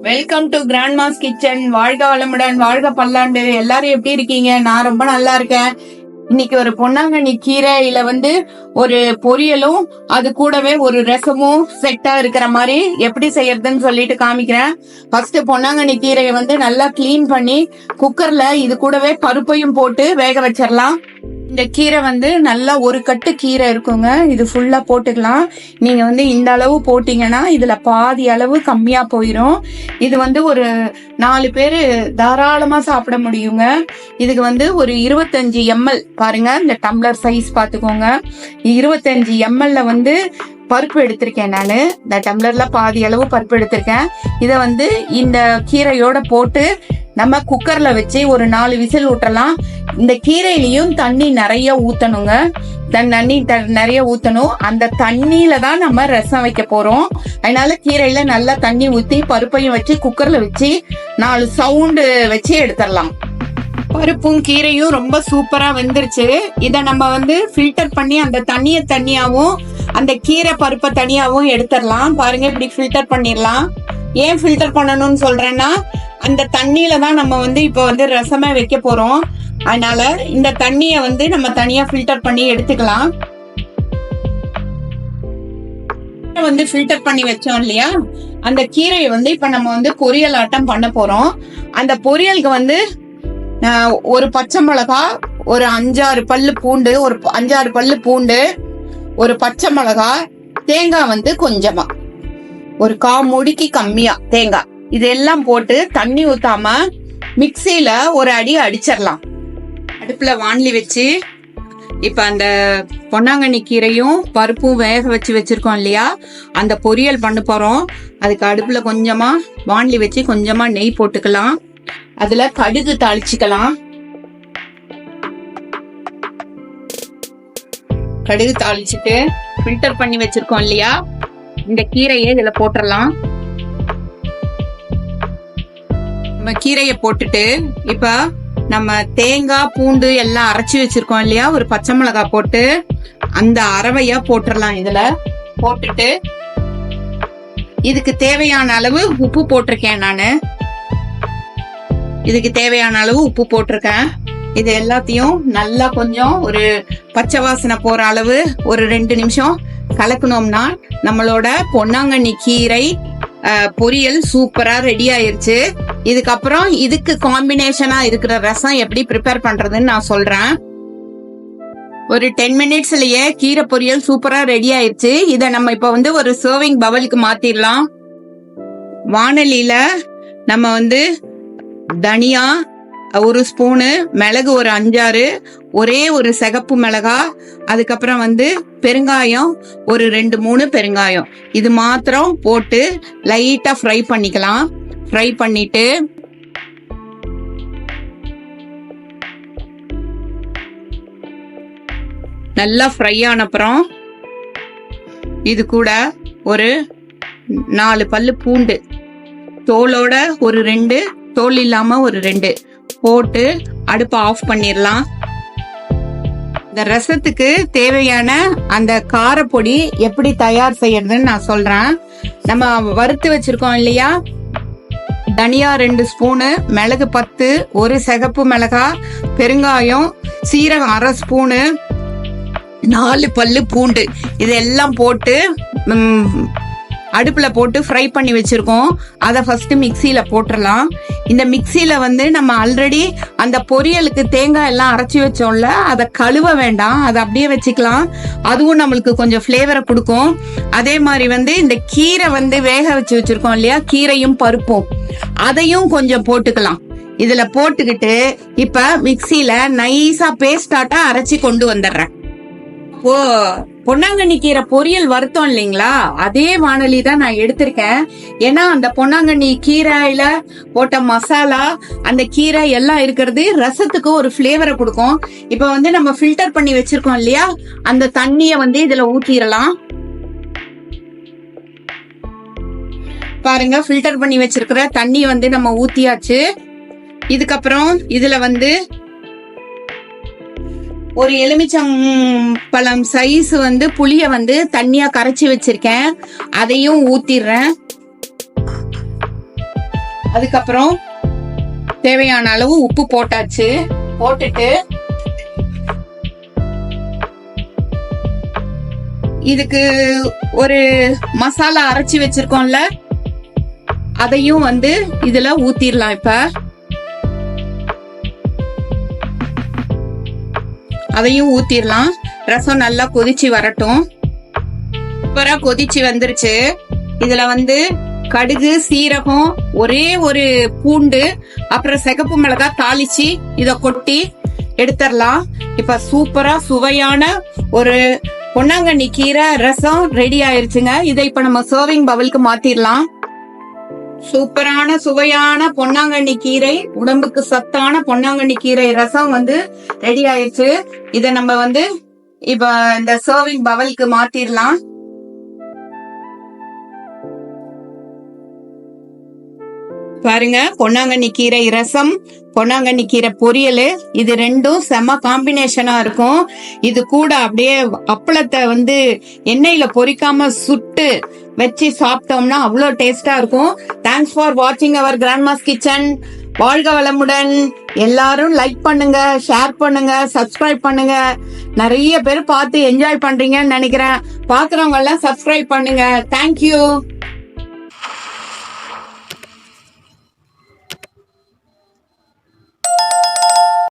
Welcome to Grandma's kitchen. வாழ்க வளமுடன், வாழ்க பல்லாண்டு. எல்லாரும் எப்படி இருக்கீங்க? நான் ரொம்ப நல்லா இருக்கேன். இன்னைக்கு ஒரு பொன்னாங்கண்ணி கீரையில ஒரு பொரியலும் அது கூடவே ஒரு ரசமும் செட்டா இருக்கிற மாதிரி எப்படி செய்யறதுன்னு சொல்லிட்டு காமிக்கிறேன். ஃபர்ஸ்ட் பொன்னாங்கண்ணி கீரையை நல்லா கிளீன் பண்ணி குக்கர்ல இது கூடவே பருப்பையும் போட்டு வேக வச்சிடலாம். இந்த கீரை நல்லா ஒரு கட்டு கீரை இருக்குங்க. இது ஃபுல்லா போட்டுக்கலாம். நீங்க இந்த அளவு போட்டீங்கன்னா இதுல பாதி அளவு கம்மியா போயிரும். இது ஒரு 4 பேரு தாராளமா சாப்பிட முடியுங்க. இதுக்கு ஒரு 25 ml பாருங்க, இந்த டம்ளர் சைஸ் பாத்துக்கோங்க. 25 ml பருப்பு எடுத்திருக்கேன். நானு இந்த டம்ளர்ல பாதி அளவு பருப்பு எடுத்திருக்கேன். இத இந்த கீரையோட போட்டு நம்ம குக்கர்ல வச்சு ஒரு 4 விசில் ஊட்டலாம். இந்த கீரையிலயும் தண்ணி நிறைய ஊத்தணுங்க. தண்ணி நிறைய ஊத்தணும். அந்த தண்ணியில தான் நம்ம ரசம் வைக்க போறோம். அதனால கீரையில நல்லா தண்ணி ஊத்தி பருப்பையும் வச்சு குக்கர்ல வச்சு 4 சவுண்டு வச்சு எடுத்துடலாம். பருப்பும் கீரையும் ரொம்ப சூப்பரா வெந்துருச்சு. இத நம்ம ஃபில்டர் பண்ணி அந்த தண்ணியாவும் அந்த கீரை பருப்பை தனியாவும் எடுத்துடலாம். பாருங்க, இப்படி ஃபில்டர் பண்ணிடலாம். ஏன் ஃபில்டர் பண்ணணும்னு சொல்றேன்னா, அந்த தண்ணியில தான் நம்ம இப்ப ரசமே வைக்க போறோம். அதனால இந்த தண்ணிய நம்ம தனியா ஃபில்டர் பண்ணி எடுத்துக்கலாம். ஃபில்டர் பண்ணி வச்சோம் இல்லையா, அந்த கீரையை இப்ப நம்ம பொரியல் ஆட்டம் பண்ண போறோம். அந்த பொரியலுக்கு ஒரு பச்சை மிளகா, ஒரு 5-6 பல்லு பூண்டு, ஒரு 5-6 பல்லு பூண்டு, ஒரு பச்சை மிளகா, தேங்காய் கொஞ்சமா, ஒரு 1/4 மூடிக்கு கம்மியா தேங்காய், இதெல்லாம் போட்டு தண்ணி ஊத்தாம மிக்சியில ஒரு அடி அடிச்சிடலாம். அடுப்புல வாண்லி வச்சு இப்ப அந்த பொன்னாங்கண்ணி கீரையும் பருப்பும் வேக வச்சு வச்சிருக்கோம் இல்லையா, அந்த பொரியல் பண்ண போறோம். அதுக்கு அடுப்புல கொஞ்சமா வாண்லி வச்சு கொஞ்சமா நெய் போட்டுக்கலாம். அதுல கடுகு தாளிச்சுக்கலாம். கடுகு தாளிச்சுட்டு ஃபில்டர் பண்ணி வச்சிருக்கோம் இல்லையா, இந்த கீரையை இதுல போட்டுடலாம். நம்ம கீரையை போட்டுட்டு இப்ப நம்ம தேங்காய் பூண்டு எல்லாம் அரைச்சி வச்சிருக்கோம் இல்லையா, ஒரு பச்சை மிளகாய் போட்டு அந்த அரவையா போட்டுடலாம். இதுல போட்டுட்டு இதுக்கு தேவையான அளவு உப்பு போட்டிருக்கேன். நானு இதுக்கு தேவையான அளவு உப்பு போட்டிருக்கேன். இது எல்லாத்தையும் நல்லா கொஞ்சம் ஒரு பச்சை வாசனை போற அளவு ஒரு 2 நிமிஷம் கலக்கணும்னா நம்மளோட பொன்னாங்கண்ணி கீரை பொரியல் சூப்பரா ரெடி ஆயிருச்சு. இதுக்கப்புறம் இதுக்கு காம்பினேஷனா இருக்கிற ரசம் எப்படி ப்ரிப்பேர் பண்றதுன்னு நான் சொல்றேன். ஒரு 10 மினிட்ஸ்லயே கீரை பொரியல் சூப்பரா ரெடி ஆயிருச்சு. இத நம்ம இப்ப ஒரு சர்விங் பவுலுக்கு மாத்திரலாம். வாணலியில நம்ம தனியா ஒரு ஸ்பூனு, மிளகு ஒரு 5-6, ஒரே ஒரு சிகப்பு மிளகா, அதுக்கப்புறம் பெருங்காயம் ஒரு 2-3 பெருங்காயம், இது மாத்திரம் போட்டு லைட்டா ஃப்ரை பண்ணிக்கலாம். ஃப்ரை பண்ணிட்டு நல்லா ஃப்ரை ஆன அப்புறம் இது கூட ஒரு 4 பல்லு பூண்டு, தோலோட ஒரு 2, தோல் இல்லாம ஒரு 2 போட்டு அடுப்பை ஆஃப் பண்ணிடலாம். இந்த ரசத்துக்கு தேவையான அந்த காரப்பொடி எப்படி தயார் செய்யறதுன்னு நான் சொல்றேன். நம்ம வறுத்து வச்சிருக்கோம் இல்லையா, தனியா 2 ஸ்பூனு, மிளகு 10, ஒரு சிகப்பு மிளகா, பெருங்காயம், சீரகம் 1/2 ஸ்பூனு, 4 பல்லு பூண்டு, இதெல்லாம் போட்டு அடுப்புல போட்டு ஃப்ரை பண்ணி வச்சிருக்கோம். அதை ஃபர்ஸ்ட் மிக்சியில போட்டுடலாம். இந்த மிக்சியில நம்ம ஆல்ரெடி அந்த பொரியலுக்கு தேங்காய் எல்லாம் அரைச்சி வச்சோம்ல, அதை கழுவ வேண்டாம், அதை அப்படியே வச்சுக்கலாம். அதுவும் நம்மளுக்கு கொஞ்சம் ஃபிளேவரை கொடுக்கும். அதே மாதிரி இந்த கீரை வேக வச்சு வச்சிருக்கோம் இல்லையா, கீரையும் பருப்பும், அதையும் கொஞ்சம் போட்டுக்கலாம். இதுல போட்டுக்கிட்டு இப்ப மிக்சியில நைஸா பேஸ்டாட்டா அரைச்சி கொண்டு வந்துடுறேன். ஓ, பொன்னாங்கண்ணி கீரை பொரியல் வருத்தம் இல்லைங்களா, அதே வாணலி தான் நான் எடுத்திருக்கேன். ஏன்னா அந்த பொன்னாங்கண்ணி கீரையில போட்ட மசாலா, அந்த கீரை எல்லாம் இருக்கிறது ரசத்துக்கு ஒரு ஃபிளேவரை கொடுக்கும். இப்ப நம்ம ஃபில்டர் பண்ணி வச்சிருக்கோம் இல்லையா, அந்த தண்ணிய இதுல ஊத்திரலாம். பாருங்க, ஃபில்டர் பண்ணி வச்சிருக்கிற தண்ணி நம்ம ஊத்தியாச்சு. இதுக்கப்புறம் இதுல ஒரு எலுமிச்சம்பழம் சைஸ் புளிய தண்ணியா கரைச்சி வச்சிருக்கேன். அதையும் ஊத்திடுறேன். அதுக்கப்புறம் தேவையான அளவு உப்பு போட்டாச்சு. போட்டுட்டு இதுக்கு ஒரு மசாலா அரைச்சி வச்சிருக்கோம்ல, அதையும் வந்து இதுல ஊத்திரலாம். இப்ப அதையும் ஊத்திரலாம். ரசம் நல்லா கொதிச்சு வரட்டும். சூப்பரா கொதிச்சு வந்துருச்சு. இதுல வந்து கடுகு, சீரகம், ஒரே ஒரு பூண்டு, அப்புறம் சிகப்பு மிளகாய் தாளிச்சு இத கொட்டி எடுத்துடலாம். இப்ப சூப்பரா சுவையான ஒரு பொன்னாங்கண்ணி கீரை ரசம் ரெடி ஆயிருச்சுங்க. இதை இப்ப நம்ம சர்விங் பவுலுக்கு மாத்திரலாம். சூப்பரான சுவையான பொன்னாங்கண்ணி கீரை, உடம்புக்கு சத்தான பொன்னாங்கண்ணி கீரை ரசம் வந்து ரெடி ஆயிருச்சு. இத நம்ம வந்து இப்ப இந்த சர்விங் பவுலுக்கு மாத்திரலாம். பாருங்க, பொன்னாங்கண்ணி கீரை ரசம், பொன்னாங்கண்ணி கீரை பொரியல், இது ரெண்டும் செம காம்பினேஷனா இருக்கும். இது கூட அப்படியே அப்பளத்தை வந்து எண்ணெயில பொரிக்காம சுட்டு வச்சு சாப்பிட்டோம்னா அவ்வளோ டேஸ்டா இருக்கும். தேங்க்ஸ் ஃபார் வாட்சிங் அவர் கிராண்ட்மாஸ் கிச்சன். வாழ்க வளமுடன். எல்லாரும் லைக் பண்ணுங்க, ஷேர் பண்ணுங்க, சப்ஸ்கிரைப் பண்ணுங்க. நிறைய பேர் பார்த்து என்ஜாய் பண்றீங்கன்னு நினைக்கிறேன். பாக்குறவங்க எல்லாம் சப்ஸ்கிரைப் பண்ணுங்க. தேங்க்யூ.